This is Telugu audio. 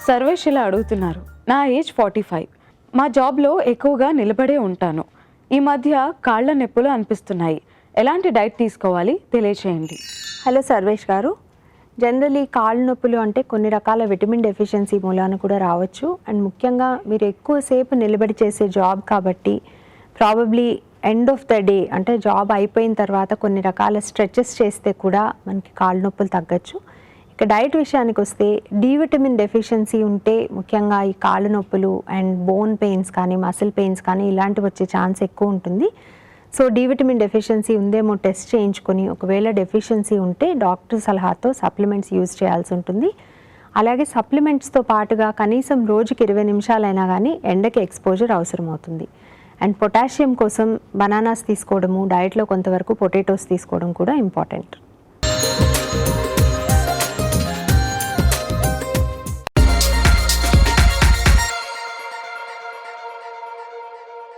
సర్వేష్ ఇలా అడుగుతున్నారు. నా ఏజ్ 45. మా జాబ్లో ఎక్కువగా నిలబడే ఉంటాను. ఈ మధ్య కాళ్ళ నొప్పులు అనిపిస్తున్నాయి. ఎలాంటి డైట్ తీసుకోవాలి తెలియచేయండి. హలో సర్వేష్ గారు, జనరలీ కాళ్ళ నొప్పులు అంటే కొన్ని రకాల విటమిన్ డెఫిషియన్సీ మూలాన కూడా రావచ్చు. అండ్ ముఖ్యంగా మీరు ఎక్కువసేపు నిలబడి చేసే జాబ్ కాబట్టి probably end of the day అంటే జాబ్ అయిపోయిన తర్వాత కొన్ని రకాల స్ట్రెచెస్ చేస్తే కూడా మనకి కాళ్ళ నొప్పులు తగ్గచ్చు. ఇక డైట్ విషయానికి వస్తే డి విటమిన్ డెఫిషియన్సీ ఉంటే ముఖ్యంగా ఈ కాళ్ళ నొప్పులు అండ్ బోన్ పెయిన్స్ కానీ మసిల్ పెయిన్స్ కానీ ఇలాంటివి వచ్చే ఛాన్స్ ఎక్కువ ఉంటుంది. సో డి విటమిన్ డెఫిషియన్సీ ఉందేమో టెస్ట్ చేయించుకొని ఒకవేళ డెఫిషియన్సీ ఉంటే డాక్టర్ సలహాతో సప్లిమెంట్స్ యూజ్ చేయాల్సి ఉంటుంది. అలాగే సప్లిమెంట్స్తో పాటుగా కనీసం రోజుకి 20 నిమిషాలైనా కానీ ఎండకి ఎక్స్పోజర్ అవసరం అవుతుంది. అండ్ పొటాషియం కోసం బనానాస్ తీసుకోవడము, డైట్లో కొంతవరకు పొటాటోస్ తీసుకోవడం కూడా ఇంపార్టెంట్.